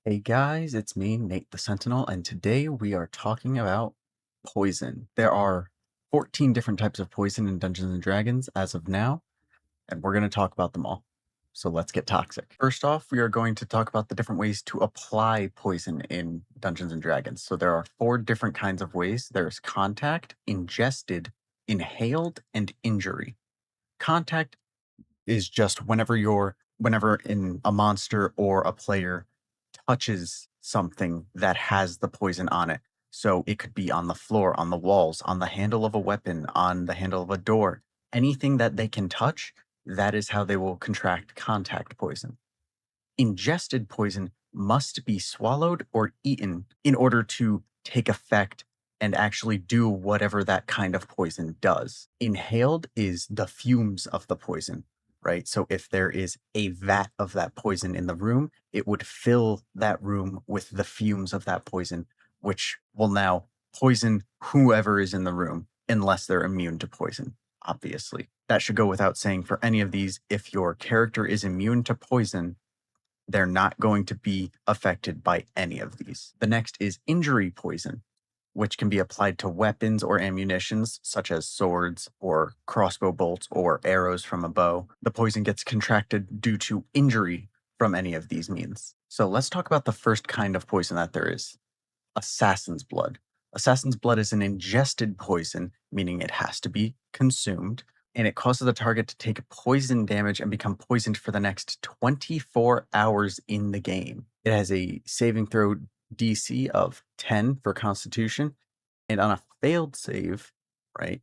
Hey guys, it's me, Nate the Sentinel, and today we are talking about poison. There are 14 different types of poison in Dungeons and Dragons as of now, and we're going to talk about them all. So let's get toxic. First off, we are going to talk about the different ways to apply poison in Dungeons and Dragons. So there are 4 different kinds of ways. There's contact, ingested, inhaled, and injury. Contact is just whenever in a monster or a player touches something that has the poison on it. So it could be on the floor, on the walls, on the handle of a weapon, on the handle of a door. Anything that they can touch, that is how they will contract contact poison. Ingested poison must be swallowed or eaten in order to take effect and actually do whatever that kind of poison does. Inhaled is the fumes of the poison, right? So if there is a vat of that poison in the room, it would fill that room with the fumes of that poison, which will now poison whoever is in the room, unless they're immune to poison, obviously. That should go without saying for any of these. If your character is immune to poison, they're not going to be affected by any of these. The next is injury poison, which can be applied to weapons or ammunitions, such as swords or crossbow bolts or arrows from a bow. The poison gets contracted due to injury from any of these means. So let's talk about the first kind of poison that there is, assassin's blood. Assassin's blood is an ingested poison, meaning it has to be consumed, and it causes the target to take poison damage and become poisoned for the next 24 hours in the game. It has a saving throw DC of 10 for Constitution, and on a failed save, right,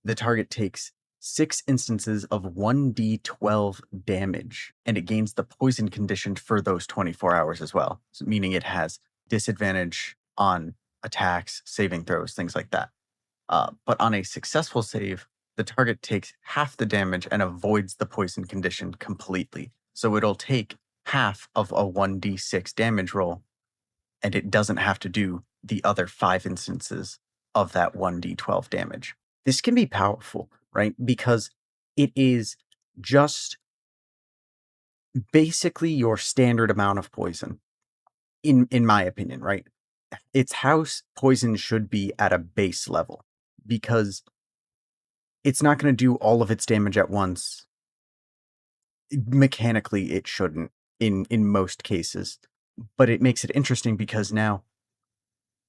the target takes 6 instances of 1d12 damage, and it gains the poison condition for those 24 hours as well, so meaning it has disadvantage on attacks, saving throws, things like that. But on a successful save, the target takes half the damage and avoids the poison condition completely. So it'll take half of a 1d6 damage roll, and it doesn't have to do the other 5 instances of that 1d12 damage. This can be powerful, right? Because it is just basically your standard amount of poison, in my opinion, right? It's how poison should be at a base level, because it's not going to do all of its damage at once. Mechanically, it shouldn't in most cases, but it makes it interesting because now,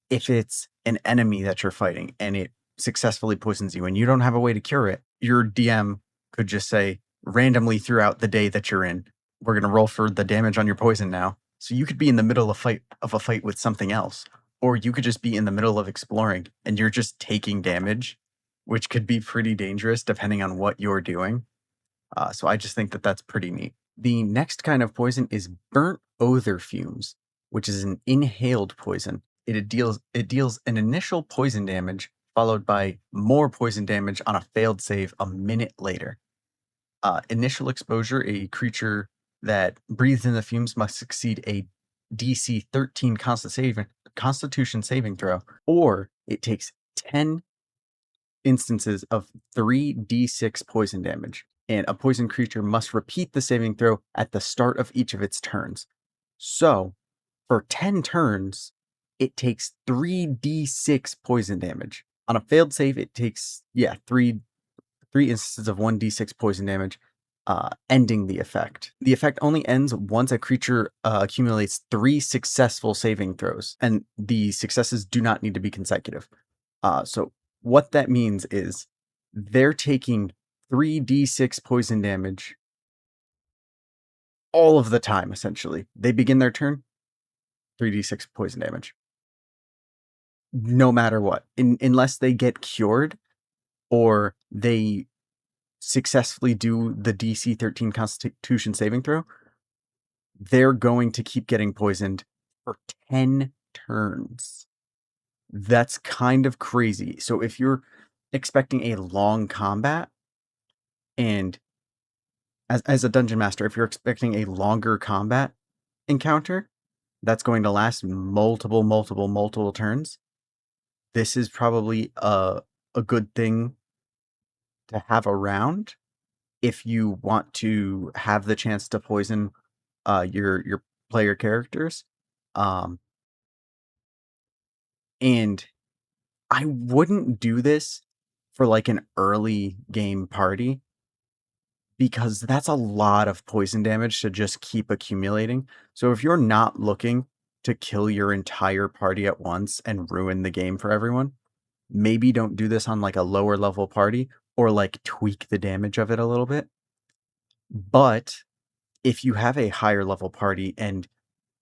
if it's an enemy that you're fighting and it successfully poisons you and you don't have a way to cure it, your DM could just say randomly throughout the day that you're in, we're going to roll for the damage on your poison now. So you could be in the middle of a fight with something else, or you could just be in the middle of exploring and you're just taking damage, which could be pretty dangerous depending on what you're doing. So I just think that that's pretty neat. The next kind of poison is burnt odor fumes, which is an inhaled poison. It deals an initial poison damage followed by more poison damage on a failed save a minute later. Initial exposure, a creature that breathes in the fumes must succeed a DC 13 Constitution saving throw, or it takes 10 instances of 3d6 poison damage, and a poison creature must repeat the saving throw at the start of each of its turns. So, for 10 turns, it takes 3d6 poison damage. On a failed save, it takes, three instances of 1d6 poison damage, ending the effect. The effect only ends once a creature accumulates 3 successful saving throws, and the successes do not need to be consecutive. So what that means is they're taking 3d6 poison damage all of the time, essentially. They begin their turn, 3d6 poison damage. No matter what. Unless they get cured or they successfully do the DC 13 Constitution saving throw, they're going to keep getting poisoned for 10 turns. That's kind of crazy. So if you're expecting a long combat, and as a dungeon master, if you're expecting a longer combat encounter that's going to last multiple turns, this is probably a good thing to have around if you want to have the chance to poison your player characters. Um, and I wouldn't do this for like an early game party because that's a lot of poison damage to just keep accumulating. So if you're not looking to kill your entire party at once and ruin the game for everyone, maybe don't do this on like a lower level party or like tweak the damage of it a little bit. But if you have a higher level party and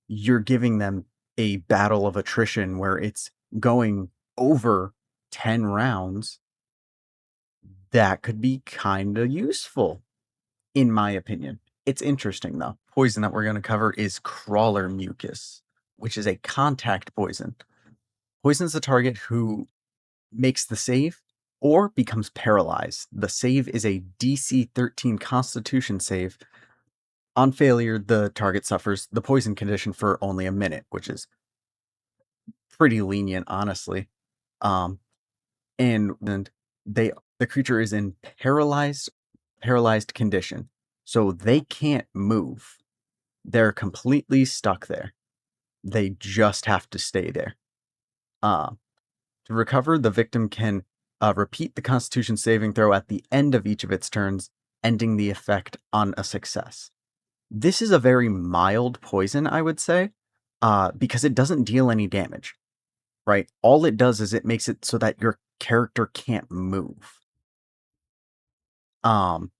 you're giving them a battle of attrition where it's going over 10 rounds, that could be kind of useful, in my opinion. It's interesting though. Poison that we're going to cover is crawler mucus, which is a contact poison. Poisons the target who makes the save or becomes paralyzed. The save is a DC 13 Constitution save. On failure, the target suffers the poison condition for only a minute, which is pretty lenient, honestly. Um, and the creature is in paralyzed condition, so they can't move. They're completely stuck there. They just have to stay there. Uh, to recover, the victim can repeat the Constitution saving throw at the end of each of its turns, ending the effect on a success. This is a very mild poison, I would say, because it doesn't deal any damage, right? All it does is it makes it so that your character can't move. Um,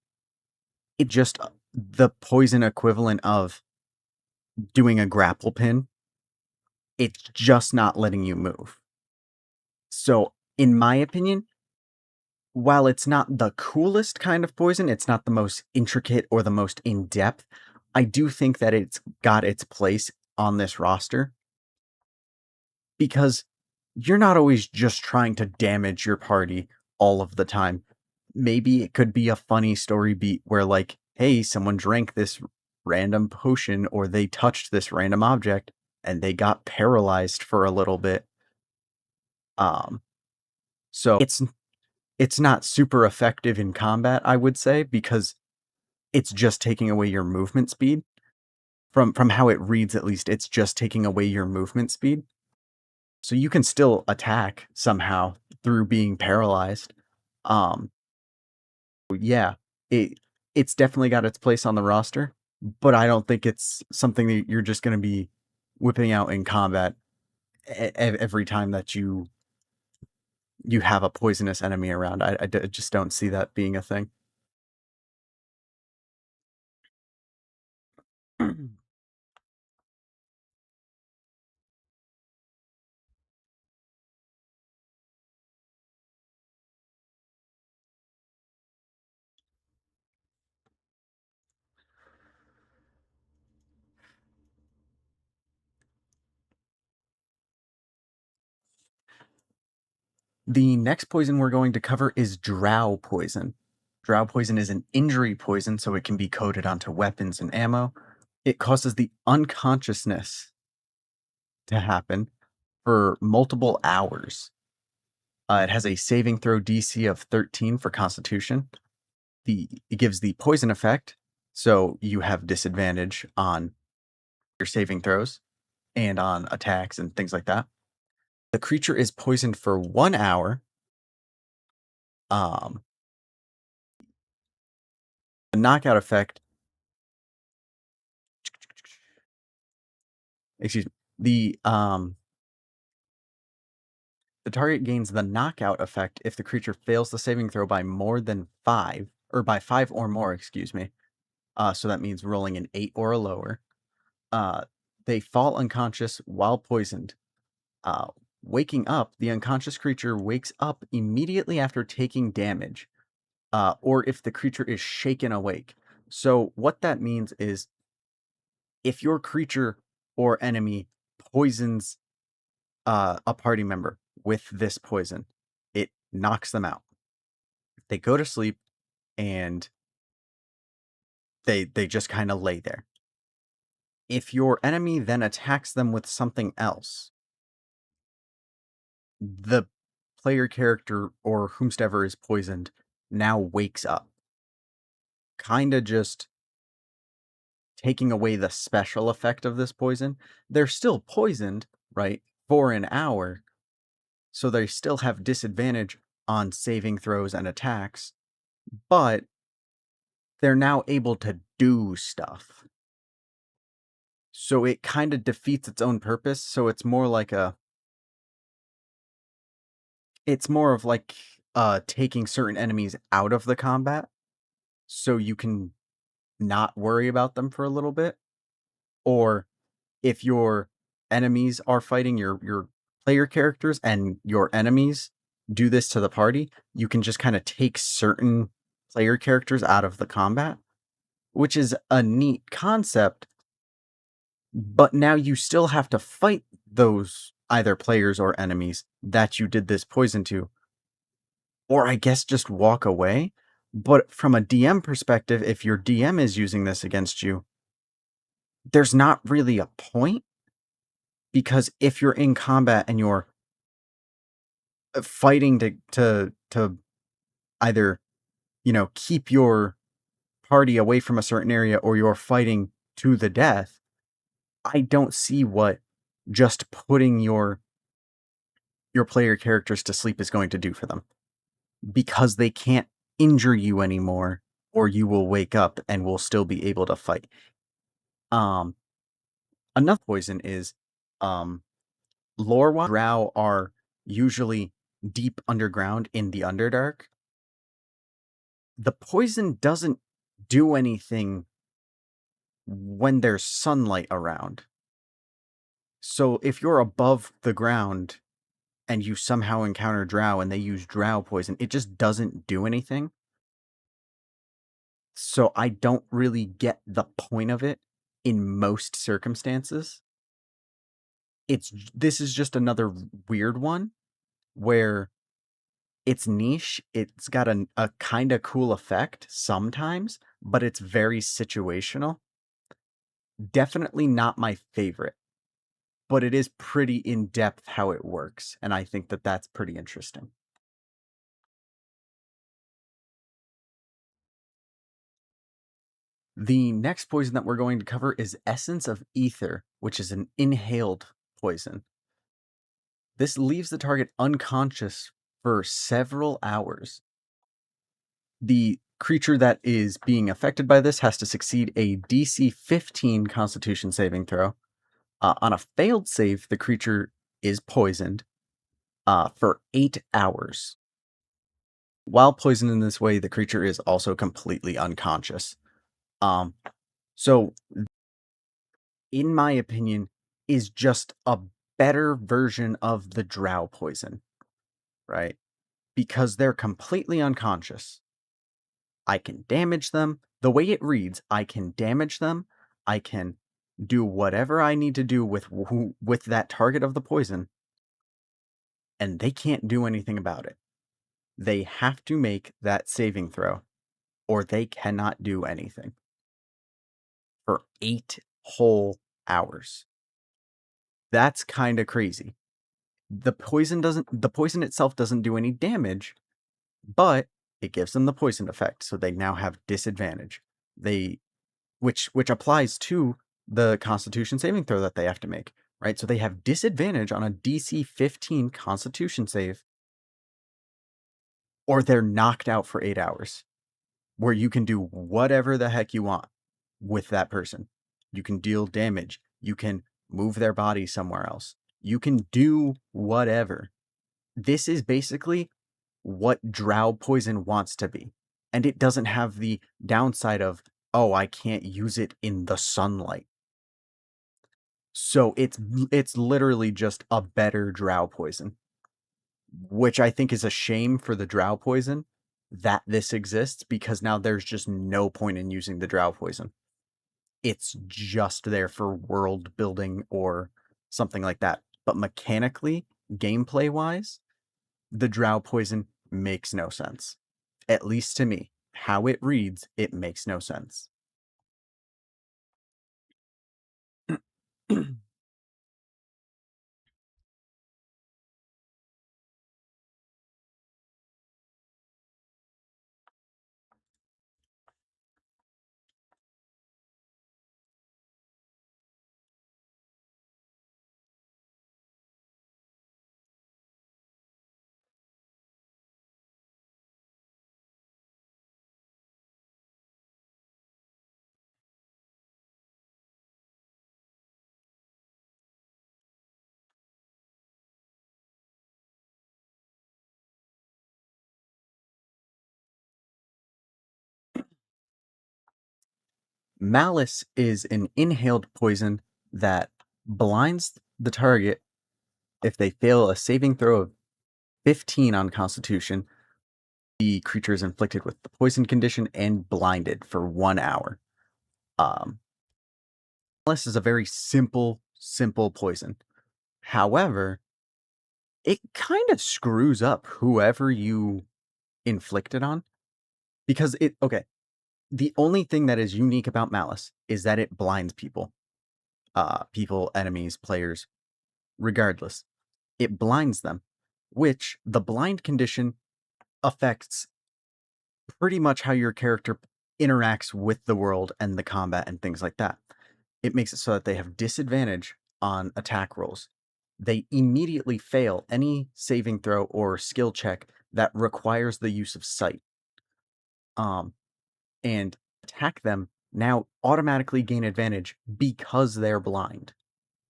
it just the poison equivalent of doing a grapple pin. It's just not letting you move. So, in my opinion, while it's not the coolest kind of poison, it's not the most intricate or the most in depth. I do think that it's got its place on this roster because you're not always just trying to damage your party all of the time. Maybe it could be a funny story beat where, like, hey, someone drank this random potion or they touched this random object and they got paralyzed for a little bit. Um, so it's not super effective in combat, I would say, because it's just taking away your movement speed. From how it reads, at least, it's just taking away your movement speed. So you can still attack somehow through being paralyzed. Um, yeah, it it's definitely got its place on the roster, but I don't think it's something that you're just going to be whipping out in combat every time that you have a poisonous enemy around. I just don't see that being a thing. The next poison we're going to cover is Drow poison. Drow poison is an injury poison, so it can be coated onto weapons and ammo. It causes the unconsciousness to happen for multiple hours. It has a saving throw DC of 13 for Constitution. It gives the poison effect, so you have disadvantage on your saving throws and on attacks and things like that. The creature is poisoned for 1 hour. Um, the knockout effect, excuse me, the target gains the knockout effect if the creature fails the saving throw by more than 5, or by 5 or more, excuse me. So that means rolling an 8 or a lower. Uh, they fall unconscious while poisoned. Uh, Waking up, the unconscious creature wakes up immediately after taking damage, or if the creature is shaken awake. So what that means is if your creature or enemy poisons a party member with this poison, it knocks them out. They go to sleep and they just kind of lay there. If your enemy then attacks them with something else, the player character or whomsoever is poisoned now wakes up. Kind of just taking away the special effect of this poison, they're still poisoned, right, for an hour, so they still have disadvantage on saving throws and attacks, but they're now able to do stuff. So it kind of defeats its own purpose. So it's more like it's more of like taking certain enemies out of the combat so you can not worry about them for a little bit. Or if your enemies are fighting your player characters and your enemies do this to the party, you can just kind of take certain player characters out of the combat, which is a neat concept, but now you still have to fight those either players or enemies that you did this poison to, or I guess just walk away. But from a DM perspective, if your DM is using this against you, there's not really a point, because if you're in combat and you're fighting to either, keep your party away from a certain area, or you're fighting to the death, I don't see what just putting your player characters to sleep is going to do for them, because they can't injure you anymore, or you will wake up and will still be able to fight. Um, Another poison is, um, lore-wise, drow are usually deep underground in the Underdark. The poison doesn't do anything when there's sunlight around. So if you're above the ground and you somehow encounter drow and they use drow poison, it just doesn't do anything. So I don't really get the point of it in most circumstances. This is just another weird one where it's niche. It's got a kind of cool effect sometimes, but it's very situational. Definitely not my favorite, but it is pretty in depth how it works, and I think that that's pretty interesting. The next poison that we're going to cover is Essence of Ether, which is an inhaled poison. This leaves the target unconscious for several hours. The creature that is being affected by this has to succeed a DC 15 Constitution saving throw. On a failed save, the creature is poisoned for 8 hours. While poisoned in this way, the creature is also completely unconscious. Um, so, in my opinion, is just a better version of the drow poison, right? Because they're completely unconscious. I can damage them. The way it reads, I can damage them. I can do whatever I need to do with that target of the poison, and they can't do anything about it. They have to make that saving throw, or they cannot do anything for 8 whole hours. That's kind of crazy. The poison itself doesn't do any damage, but it gives them the poison effect, so they now have disadvantage. They which applies to the Constitution saving throw that they have to make, right? So they have disadvantage on a DC 15 Constitution save, or they're knocked out for 8 hours, where you can do whatever the heck you want with that person. You can deal damage, you can move their body somewhere else. You can do whatever. This is basically what drow poison wants to be. And it doesn't have the downside of, oh, I can't use it in the sunlight. So it's literally just a better drow poison, which I think is a shame for the drow poison that this exists, because now there's just no point in using the drow poison. It's just there for world building or something like that. But mechanically, gameplay wise, the drow poison makes no sense. At least to me. How it reads, it makes no sense. Malice is an inhaled poison that blinds the target if they fail a saving throw of 15 on Constitution. The creature is inflicted with the poison condition and blinded for 1 hour. Malice is a very simple poison. However, it kind of screws up whoever you inflict it on because the only thing that is unique about Malice is that it blinds people. People, enemies, players, regardless. It blinds them, which the blind condition affects pretty much how your character interacts with the world and the combat and things like that. It makes it so that they have disadvantage on attack rolls. They immediately fail any saving throw or skill check that requires the use of sight. And attack them now automatically gain advantage because they're blind,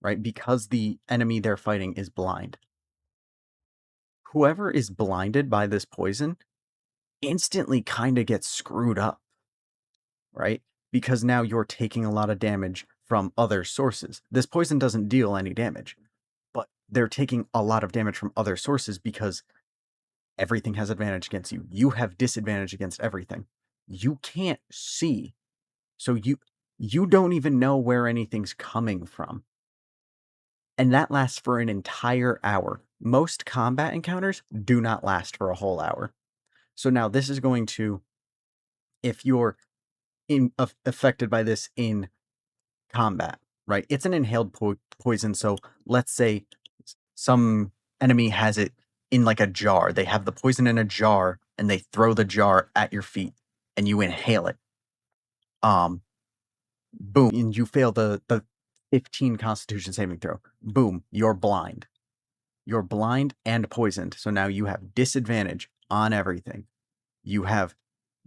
right? Because the enemy they're fighting is blind. Whoever is blinded by this poison instantly kind of gets screwed up, right? Because now you're taking a lot of damage from other sources. This poison doesn't deal any damage, but they're taking a lot of damage from other sources because everything has advantage against you. You have disadvantage against everything. You can't see. So you don't even know where anything's coming from. And that lasts for an entire hour. Most combat encounters do not last for a whole hour. So now this is going to, if you're affected by this in combat, right? It's an inhaled poison. So let's say some enemy has it in like a jar. They have the poison in a jar and they throw the jar at your feet and you inhale it. Boom, and you fail the 15 Constitution saving throw. Boom, you're blind. You're blind and poisoned. So now you have disadvantage on everything. You have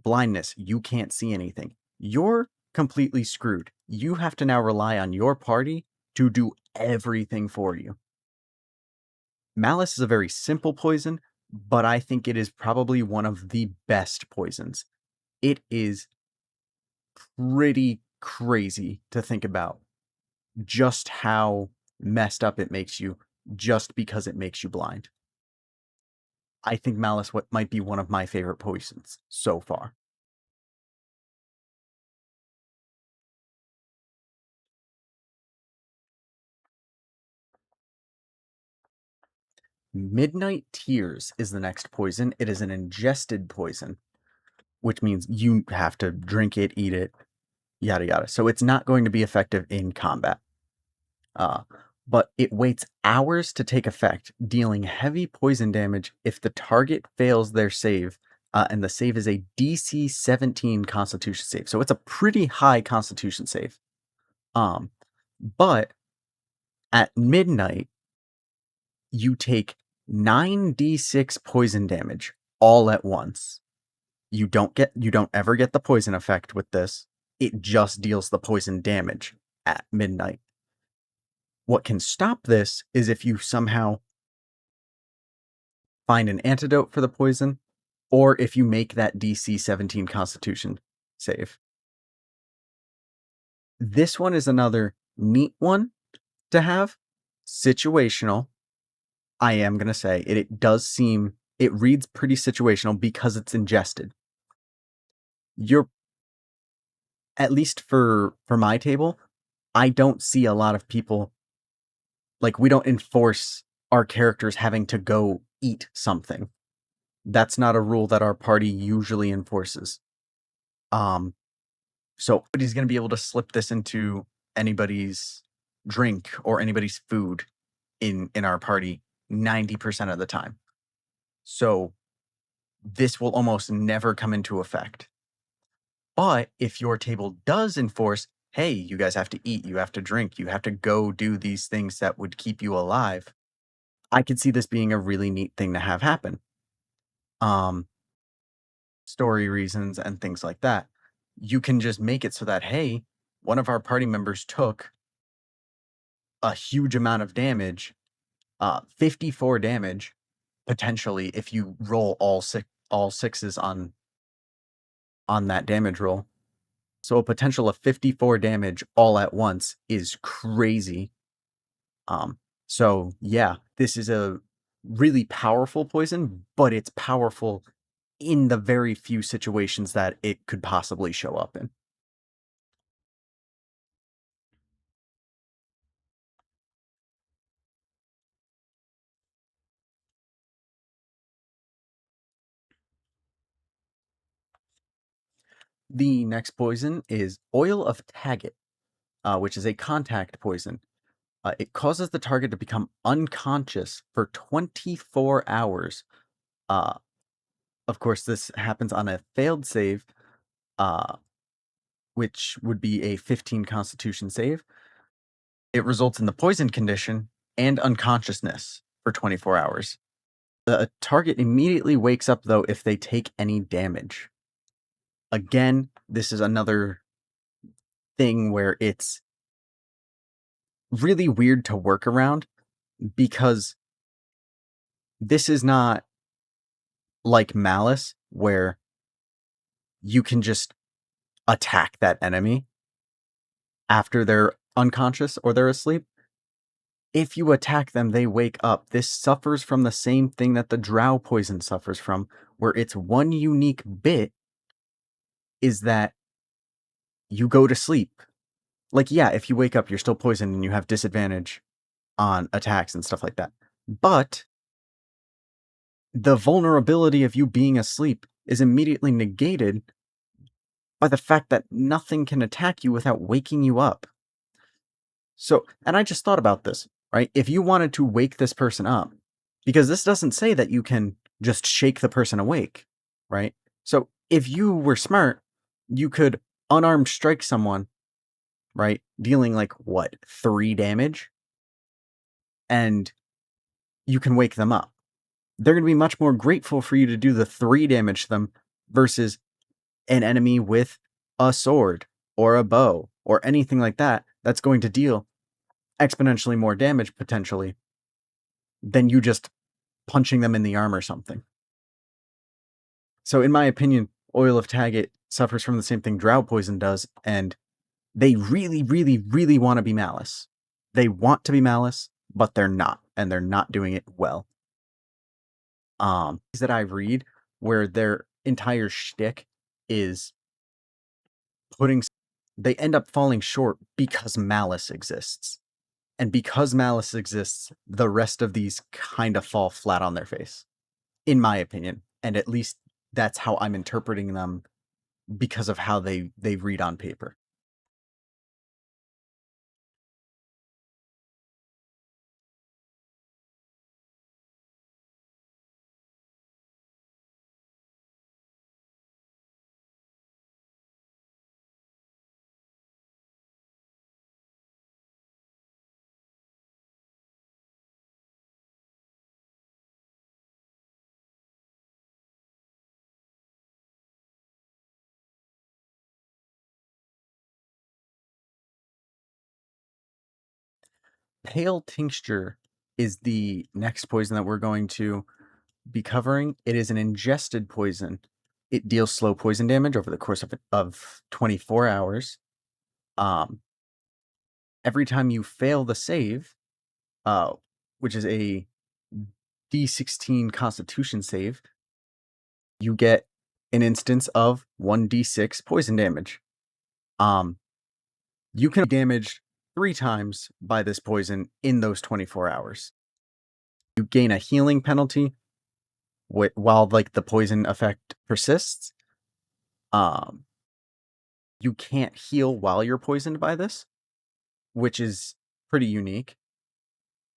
blindness. You can't see anything. You're completely screwed. You have to now rely on your party to do everything for you. Malice is a very simple poison, but I think it is probably one of the best poisons. It is pretty crazy to think about just how messed up it makes you just because it makes you blind. I think Malice might be one of my favorite poisons so far. Midnight Tears is the next poison. It is an ingested poison, which means you have to drink it, eat it, yada yada. So it's not going to be effective in combat. But it waits hours to take effect, dealing heavy poison damage if the target fails their save, and the save is a DC 17 Constitution save. So it's a pretty high Constitution save. But at midnight, you take 9d6 poison damage all at once. You don't ever get the poison effect with this. It just deals the poison damage at midnight. What can stop this is if you somehow find an antidote for the poison, or if you make that DC 17 Constitution save. This one is another neat one to have. Situational. I am going to say it does seem, it reads pretty situational because it's ingested. You're, at least for my table, I don't see a lot of people, like, we don't enforce our characters having to go eat something. That's not a rule that our party usually enforces. So nobody's going to be able to slip this into anybody's drink or anybody's food in our party 90% of the time. So this will almost never come into effect. But if your table does enforce, hey, you guys have to eat, you have to drink, you have to go do these things that would keep you alive, I could see this being a really neat thing to have happen. Story reasons and things like that. You can just make it so that, hey, one of our party members took a huge amount of damage, 54 damage, potentially, if you roll all sixes on that damage roll. So a potential of 54 damage all at once is crazy. So yeah, this is a really powerful poison, but it's powerful in the very few situations that it could possibly show up in. The next poison is Oil of Taggart, which is a contact poison. It causes the target to become unconscious for 24 hours. Uh, of course, this happens on a failed save, uh, which would be a 15 Constitution save. It results in the poison condition and unconsciousness for 24 hours. The target immediately wakes up, though, if they take any damage. Again, this is another thing where it's really weird to work around because this is not like Malice, where you can just attack that enemy after they're unconscious or they're asleep. If you attack them, they wake up. This suffers from the same thing that the drow poison suffers from, where its one unique bit is that you go to sleep. Like, yeah, if you wake up, you're still poisoned and you have disadvantage on attacks and stuff like that. But the vulnerability of you being asleep is immediately negated by the fact that nothing can attack you without waking you up. So, and I just thought about this, right? If you wanted to wake this person up, because this doesn't say that you can just shake the person awake, right? So, if you were smart, you could unarmed strike someone, right? Dealing like what, 3 damage? And you can wake them up. They're going to be much more grateful for you to do the 3 damage to them versus an enemy with a sword or a bow or anything like that that's going to deal exponentially more damage potentially than you just punching them in the arm or something. So, in my opinion, Oil of Taggart suffers from the same thing Drow Poison does, and they really, really, really want to be Malice. They want to be Malice, but they're not, and they're not doing it well. That I read where their entire shtick is putting, they end up falling short because Malice exists. And because Malice exists, the rest of these kind of fall flat on their face, in my opinion. And at least that's how I'm interpreting them because of how they read on paper. Pale Tincture is the next poison that we're going to be covering. It is an ingested poison. It deals slow poison damage over the course of 24 hours. Um, every time you fail the save, uh, which is a D16 Constitution save, you get an instance of 1d6 poison damage. You can be damaged 3 times by this poison in those 24 hours. You gain a healing penalty while like the poison effect persists. Um, you can't heal while you're poisoned by this, which is pretty unique.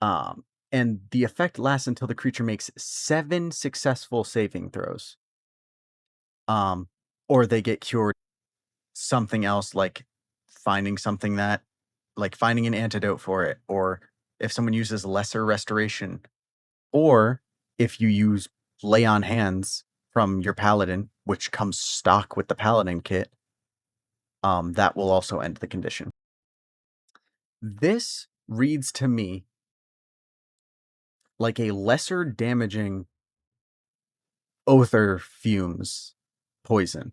And the effect lasts until the creature makes 7 successful saving throws. Or they get cured something else, like finding something that, like finding an antidote for it, or if someone uses lesser restoration, or if you use lay on hands from your paladin, which comes stock with the paladin kit, that will also end the condition. This reads to me like a lesser damaging Oathar fumes poison.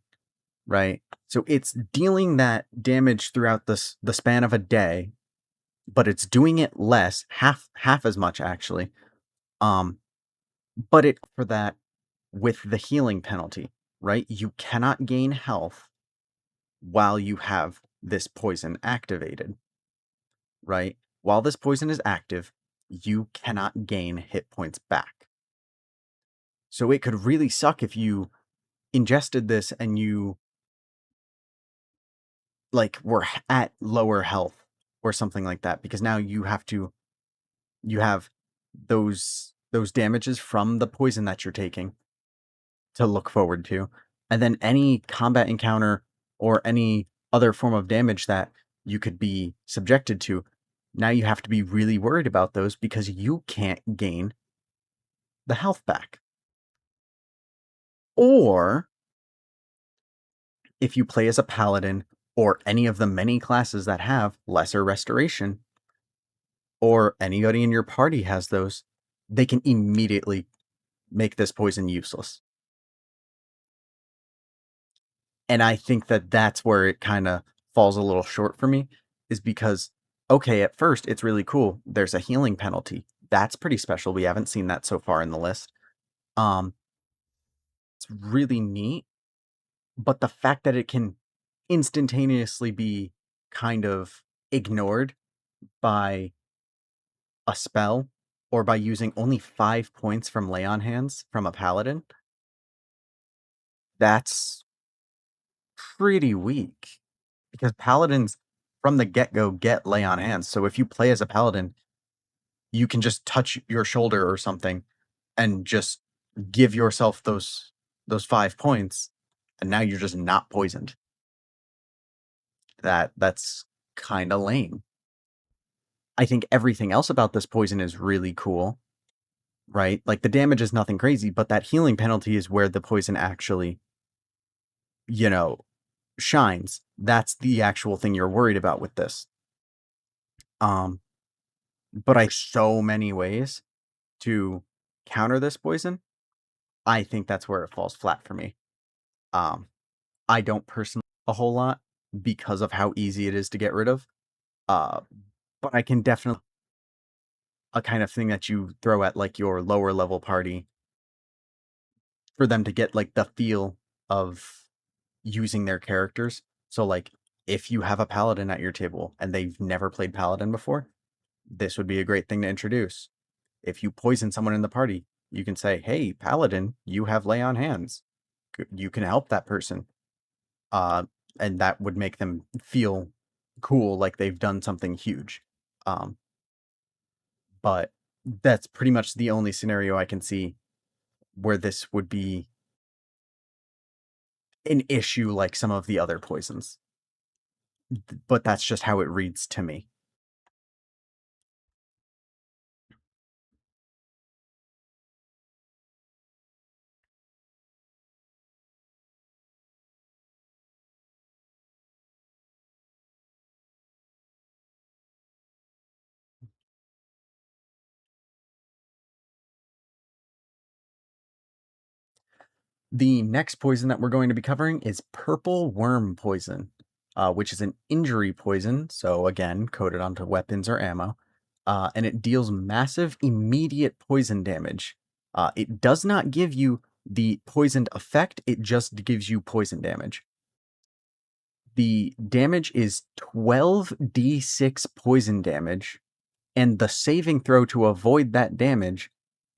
right? So it's dealing that damage throughout the span of a day, but it's doing it less, half as much actually. Um, but it for that with the healing penalty, right? You cannot gain health while you have this poison activated, right? While this poison is active, you cannot gain hit points back. So it could really suck if you ingested this and you like were at lower health or something like that, because now you have those damages from the poison that you're taking to look forward to. And then any combat encounter or any other form of damage that you could be subjected to, now you have to be really worried about those because you can't gain the health back. Or if you play as a paladin or any of the many classes that have lesser restoration, or anybody in your party has those, they can immediately make this poison useless. And I think that that's where it kind of falls a little short for me, is because, okay, at first it's really cool. There's a healing penalty. That's pretty special. We haven't seen that so far in the list. Um, it's really neat, but the fact that it can instantaneously be kind of ignored by a spell or by using only 5 points from lay on hands from a paladin, that's pretty weak. Because paladins from the get-go get lay on hands. So if you play as a paladin, you can just touch your shoulder or something and just give yourself those 5 points, and now you're just not poisoned. That's kind of lame. I think everything else about this poison is really cool, right? Like the damage is nothing crazy, but that healing penalty is where the poison actually, you know, shines. That's the actual thing you're worried about with this. Um, but I so many ways to counter this poison. I think that's where it falls flat for me. Um, I don't personally a whole lot because of how easy it is to get rid of. Uh, but I can definitely a kind of thing that you throw at like your lower level party for them to get like the feel of using their characters. So like if you have a paladin at your table and they've never played paladin before, this would be a great thing to introduce. If you poison someone in the party, you can say, "Hey, paladin, you have lay on hands. You can help that person." Uh, and that would make them feel cool, like they've done something huge. Um, but that's pretty much the only scenario I can see where this would be an issue like some of the other poisons. But that's just how it reads to me. The next poison that we're going to be covering is purple worm poison, which is an injury poison. So again, coated onto weapons or ammo, and it deals massive immediate poison damage. It does not give you the poisoned effect; it just gives you poison damage. The damage is 12d6 poison damage, and the saving throw to avoid that damage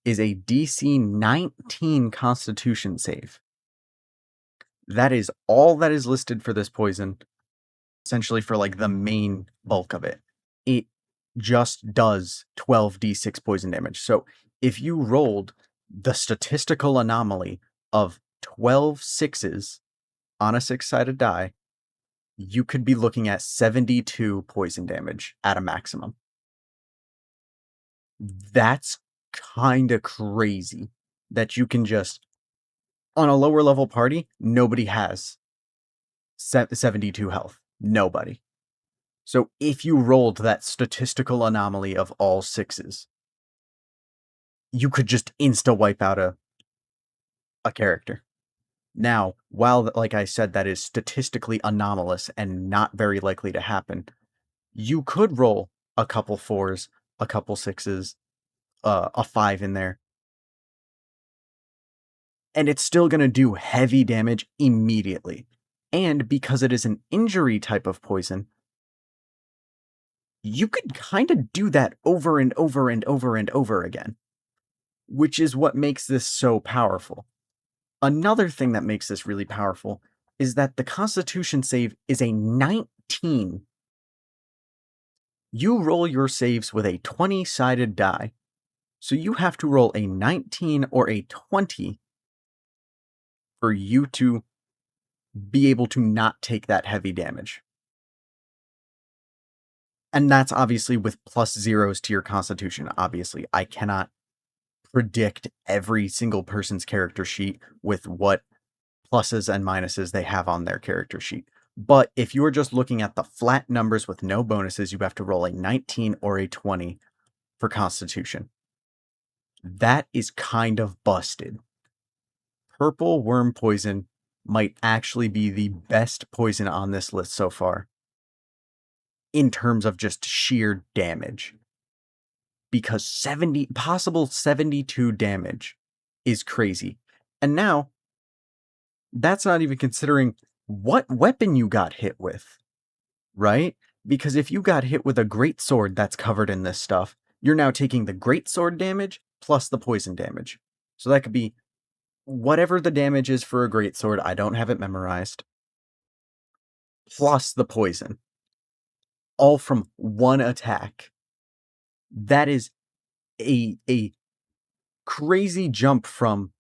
is a DC 19 Constitution save. That is all that is listed for this poison, essentially for like the main bulk of it. It just does 12d6 poison damage. So if you rolled the statistical anomaly of 12 sixes on a six-sided die, you could be looking at 72 poison damage at a maximum. That's kind of crazy that you can just, on a lower level party, nobody has 72 health. Nobody. So if you rolled that statistical anomaly of all sixes, you could just insta wipe out a character. Now, while, like I said, that is statistically anomalous and not very likely to happen, you could roll a couple fours, a couple sixes, a five in there, and it's still going to do heavy damage immediately. And because it is an injury type of poison, you could kind of do that over and over and over and over again, which is what makes this so powerful. Another thing that makes this really powerful is that the Constitution save is a 19. You roll your saves with a 20-sided die. So you have to roll a 19 or a 20 for you to be able to not take that heavy damage. And that's obviously with plus zeros to your Constitution. Obviously, I cannot predict every single person's character sheet with what pluses and minuses they have on their character sheet. But if you're just looking at the flat numbers with no bonuses, you have to roll a 19 or a 20 for Constitution. That is kind of busted. Purple worm poison might actually be the best poison on this list so far in terms of just sheer damage. Because 72 damage is crazy. And now, that's not even considering what weapon you got hit with, right? Because if you got hit with a great sword that's covered in this stuff, you're now taking the great sword damage plus the poison damage. So that could be whatever the damage is for a great sword, I don't have it memorized, plus the poison, all from one attack. That is a crazy jump from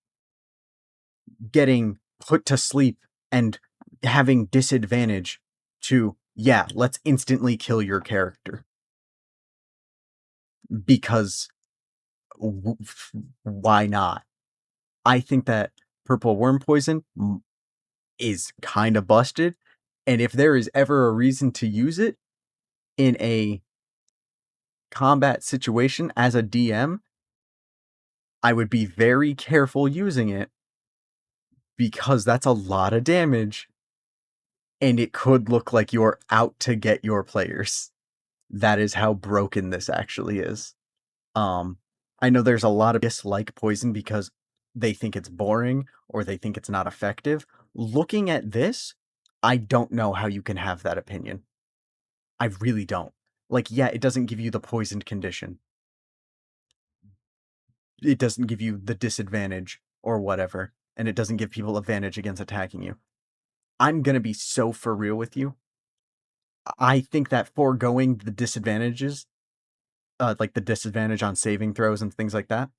getting put to sleep and having disadvantage to, yeah, let's instantly kill your character. Because why not? I think that purple worm poison is kind of busted. And if there is ever a reason to use it in a combat situation as a DM, I would be very careful using it because that's a lot of damage and it could look like you're out to get your players. That is how broken this actually is. I know there's a lot of dislike poison because they think it's boring or they think it's not effective. Looking at this, I don't know how you can have that opinion. I really don't. Like, yeah, it doesn't give you the poisoned condition. It doesn't give you the disadvantage or whatever, and it doesn't give people advantage against attacking you. I'm gonna be so for real with you. I think that foregoing the disadvantages, like the disadvantage on saving throws and things like that,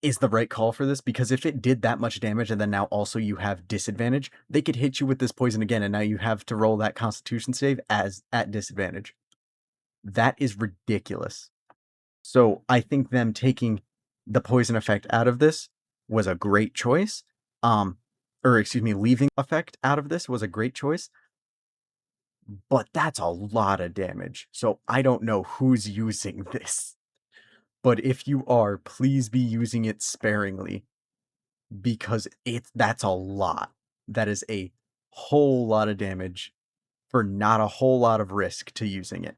is the right call for this, because if it did that much damage and then now also you have disadvantage, they could hit you with this poison again, and now you have to roll that Constitution save as at disadvantage. That is ridiculous. So I think them taking the poison effect out of this was a great choice. Or excuse me, leaving effect out of this was a great choice. But that's a lot of damage. So I don't know who's using this. But if you are, please be using it sparingly because that's a lot. That is a whole lot of damage for not a whole lot of risk to using it.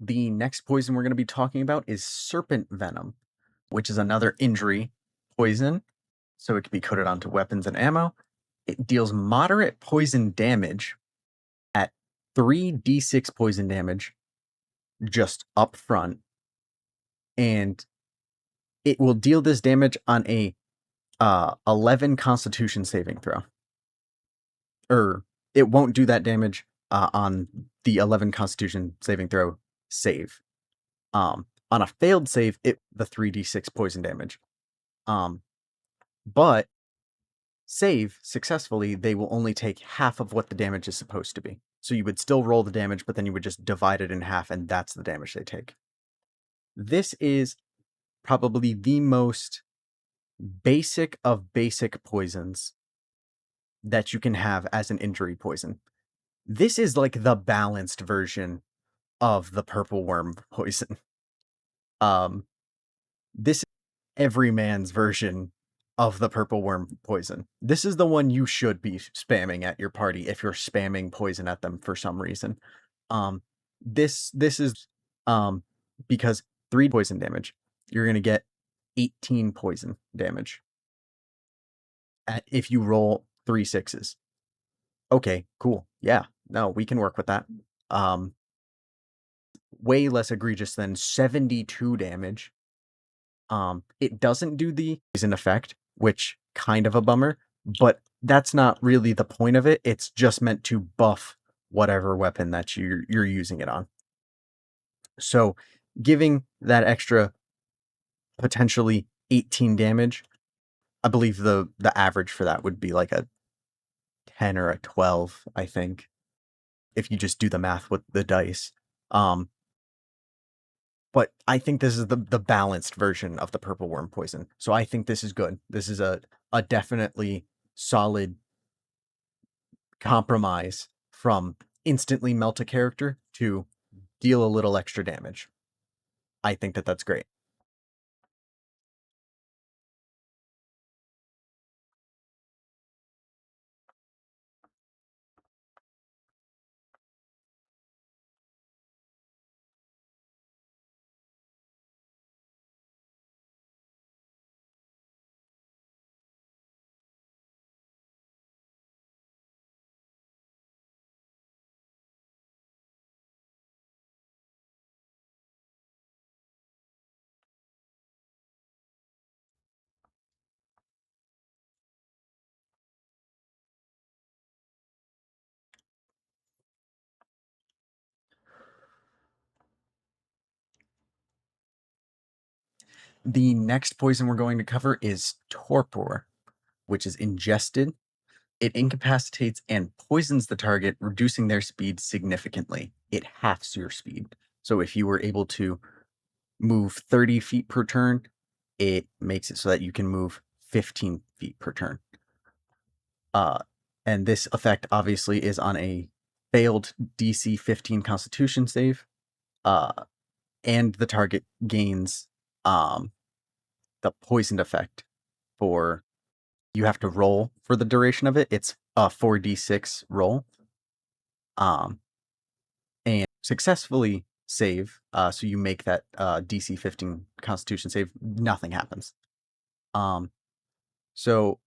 The next poison we're going to be talking about is serpent venom, which is another injury poison. So it can be coated onto weapons and ammo. It deals moderate poison damage at 3d6 poison damage just up front. And it will deal this damage on a 11 Constitution saving throw. Or it won't do that damage on the 11 Constitution saving throw save. On a failed save, the 3d6 poison damage. But save successfully, they will only take half of what the damage is supposed to be. So you would still roll the damage, but then you would just divide it in half, and that's the damage they take. This is probably the most basic of basic poisons that you can have as an injury poison. This is like the balanced version of the purple worm poison. Um, this is every man's version of the purple worm poison. This is the one you should be spamming at your party if you're spamming poison at them for some reason. Um, this is because 3 poison damage, you're gonna get 18 poison damage if you roll 3 sixes. Okay, cool. Yeah, no, we can work with that. Way less egregious than 72 damage. It doesn't do the poison effect, which kind of a bummer, but that's not really the point of it. It's just meant to buff whatever weapon that you're using it on. So, giving that extra potentially 18 damage, I believe the average for that would be like a 10 or a 12, I think, if you just do the math with the dice. But I think this is the balanced version of the purple worm poison. So I think this is good. This is a definitely solid compromise from instantly melt a character to deal a little extra damage. I think that that's great. The next poison we're going to cover is torpor, which is ingested. It incapacitates and poisons the target, reducing their speed significantly. It halves your speed. So if you were able to move 30 feet per turn, it makes it so that you can move 15 feet per turn. And this effect obviously is on a failed DC 15 Constitution save. And the target gains the poisoned effect for you have to roll for the duration of it. It's a 4d6 roll. And successfully save. So you make that DC 15 Constitution save, nothing happens. So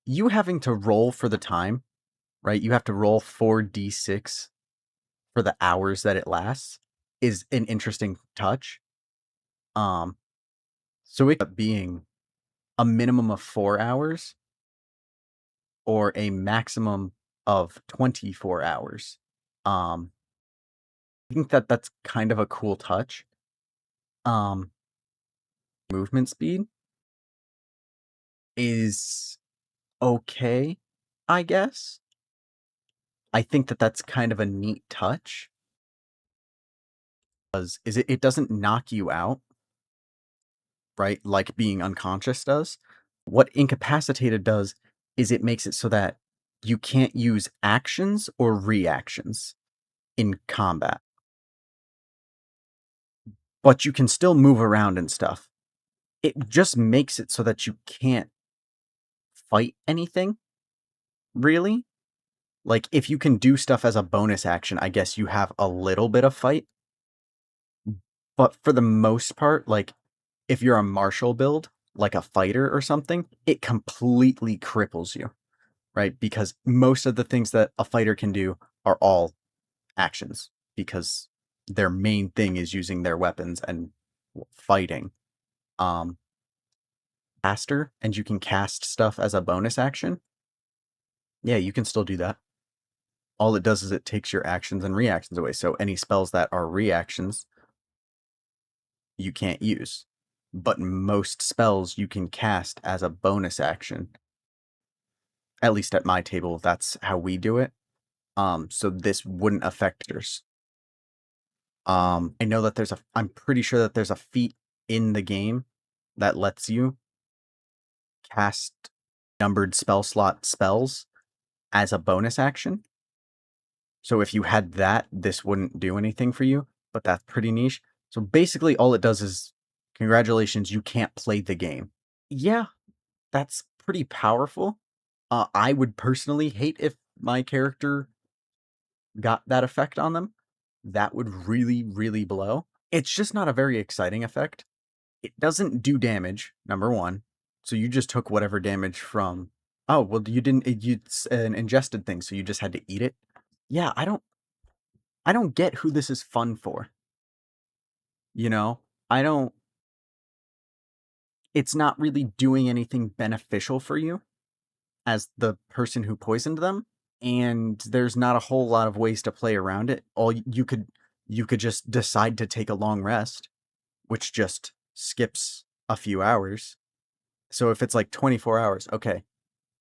you having to roll for the time, right? You have to roll 4d6 for the hours that it lasts is an interesting touch. So it up being a minimum of 4 hours or a maximum of 24 hours. I think that that's kind of a cool touch. Movement speed is okay, I guess. I think that that's kind of a neat touch. Is it doesn't knock you out, right? Like being unconscious does. What incapacitated does is it makes it so that you can't use actions or reactions in combat. But you can still move around and stuff. It just makes it so that you can't fight anything, really. Like, if you can do stuff as a bonus action, I guess you have a little bit of fight. But for the most part, like, if you're a martial build, like a fighter or something, it completely cripples you, right? Because most of the things that a fighter can do are all actions because their main thing is using their weapons and fighting. Caster, and you can cast stuff as a bonus action. Yeah, you can still do that. All it does is it takes your actions and reactions away. So any spells that are reactions, you can't use. But most spells you can cast as a bonus action. At least at my table, that's how we do it. So this wouldn't affect yours. I know that I'm pretty sure that there's a feat in the game that lets you cast numbered spell slot spells as a bonus action. So if you had that, this wouldn't do anything for you, but that's pretty niche. So basically, all it does is, congratulations, you can't play the game. Yeah, that's pretty powerful. I would personally hate if my character got that effect on them. That would really, really blow. It's just not a very exciting effect. It doesn't do damage, number one. So you just took whatever damage from. Oh, well, you didn't. It's an ingested thing, so you just had to eat it. Yeah, I don't get who this is fun for. You know, I don't. It's not really doing anything beneficial for you as the person who poisoned them, and there's not a whole lot of ways to play around it. You could just decide to take a long rest, which just skips a few hours. So if it's like 24 hours, okay,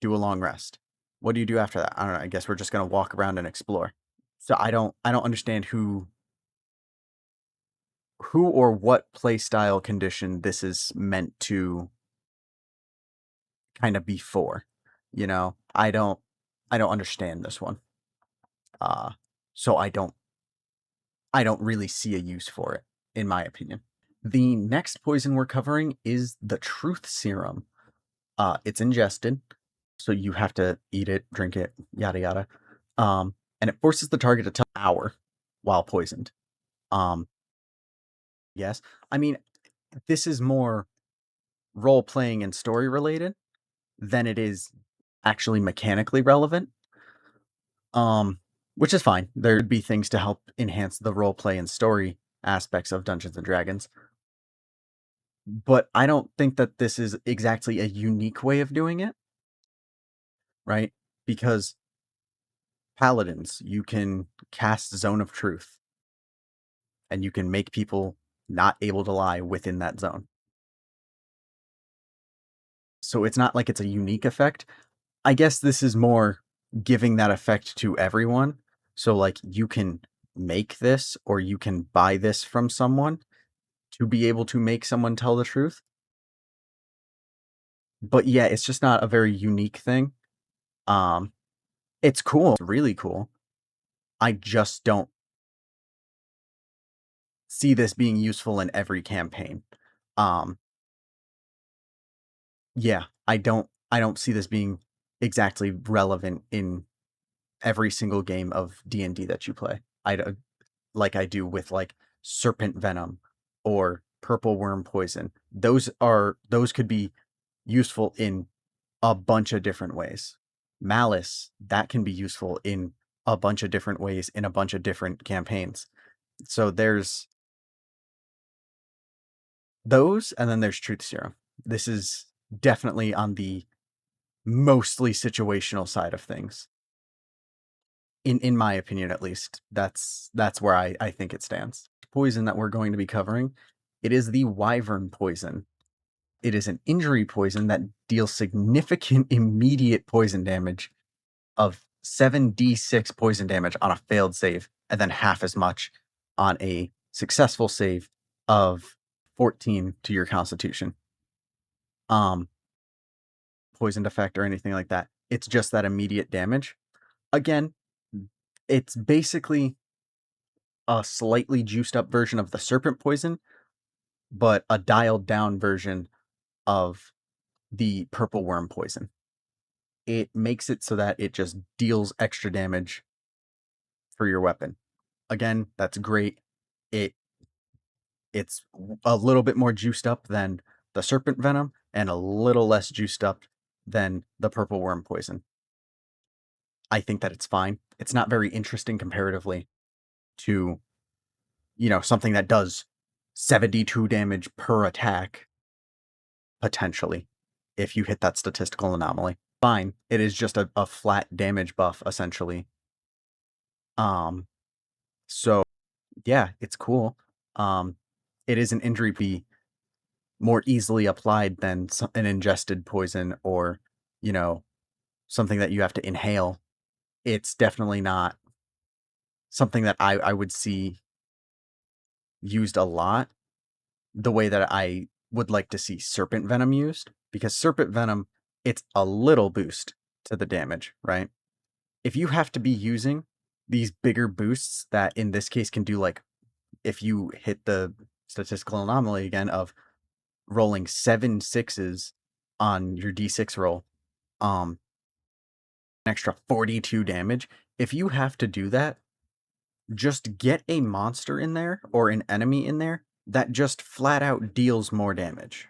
do a long rest. What do you do after that? I don't know. I guess we're just gonna walk around and explore. So I don't understand who or what play style condition this is meant to kind of be for. I don't understand this one. Uh so I don't really see a use for it, in my opinion. The next poison we're covering is the truth serum. It's ingested, so you have to eat it, drink it, yada yada. And it forces the target to tell an hour while poisoned. Um, yes, I mean this is more role playing and story related than it is actually mechanically relevant. Um, which is fine. There would be things to help enhance the role play and story aspects of Dungeons and Dragons, but I don't think that this is exactly a unique way of doing it, right? Because paladins, you can cast Zone of Truth and you can make people not able to lie within that zone. So it's not like it's a unique effect. I guess this is more giving that effect to everyone. So, like, you can make this or you can buy this from someone to be able to make someone tell the truth. But yeah, it's just not a very unique thing. Um, it's cool, it's really cool. I just don't see this being useful in every campaign. Um, yeah, I don't see this being exactly relevant in every single game of D&D that you play. Like I do with like serpent venom or purple worm poison. Those could be useful in a bunch of different ways. Malice, that can be useful in a bunch of different ways in a bunch of different campaigns. So there's those, and then there's Truth Serum. This is definitely on the mostly situational side of things. In my opinion, at least. That's where I think it stands. Poison that we're going to be covering, it is the Wyvern poison. It is an injury poison that deals significant immediate poison damage of 7d6 poison damage on a failed save, and then half as much on a successful save of 14 to your constitution. Um, Poisoned effect or anything like that. It's just that immediate damage. Again, it's basically a slightly juiced up version of the serpent poison, but a dialed down version of the purple worm poison. It makes it so that it just deals extra damage for your weapon. Again, that's great. It it's a little bit more juiced up than the serpent venom and a little less juiced up than the purple worm poison. I think that it's fine. It's not very interesting comparatively to, something that does 72 damage per attack potentially if you hit that statistical anomaly. Fine. It is just a flat damage buff essentially. Um so yeah, it's cool. Um it is an injury be more easily applied than an ingested poison or, you know, something that you have to inhale. It's definitely not something that I would see used a lot the way that I would like to see Serpent Venom used, because Serpent Venom, it's a little boost to the damage, right? If you have to be using these bigger boosts that in this case can do, like, if you hit the statistical anomaly again of rolling 7 6s on your d6 roll, an extra 42 damage. If you have to do that, just get a monster in there or an enemy in there that just flat out deals more damage.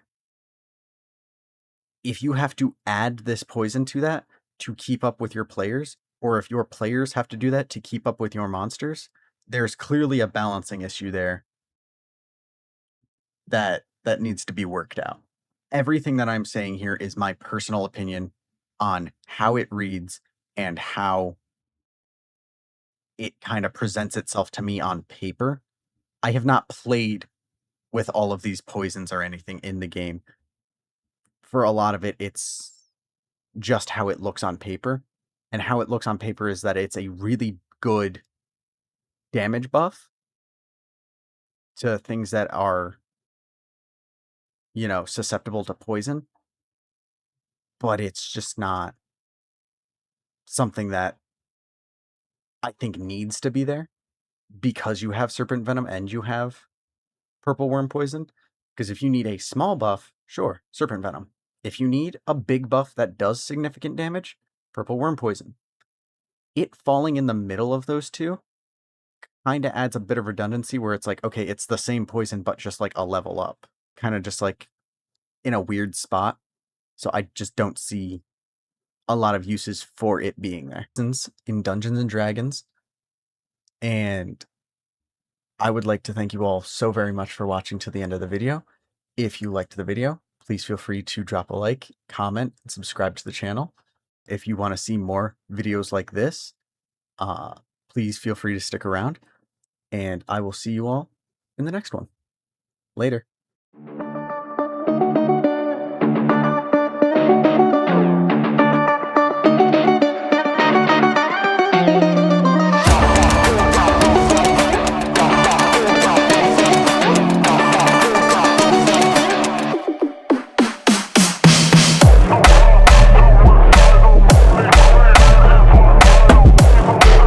If you have to add this poison to that to keep up with your players, or if your players have to do that to keep up with your monsters, there's clearly a balancing issue there that needs to be worked out. Everything that I'm saying here is my personal opinion on how it reads and how it kind of presents itself to me on paper. I have not played with all of these poisons or anything in the game. For a lot of it, it's just how it looks on paper. And how it looks on paper is that it's a really good damage buff to things that are, susceptible to poison. But it's just not something that I think needs to be there because you have Serpent Venom and you have Purple Worm Poison. Because if you need a small buff, sure, Serpent Venom. If you need a big buff that does significant damage, Purple Worm Poison. It falling in the middle of those two kind of adds a bit of redundancy where it's like, okay, it's the same poison, but just like a level up. Kind of just like in a weird spot. So I just don't see a lot of uses for it being there. In Dungeons and Dragons. And I would like to thank you all so very much for watching to the end of the video. If you liked the video, please feel free to drop a like, comment, and subscribe to the channel. If you want to see more videos like this, please feel free to stick around, and I will see you all in the next one. Later.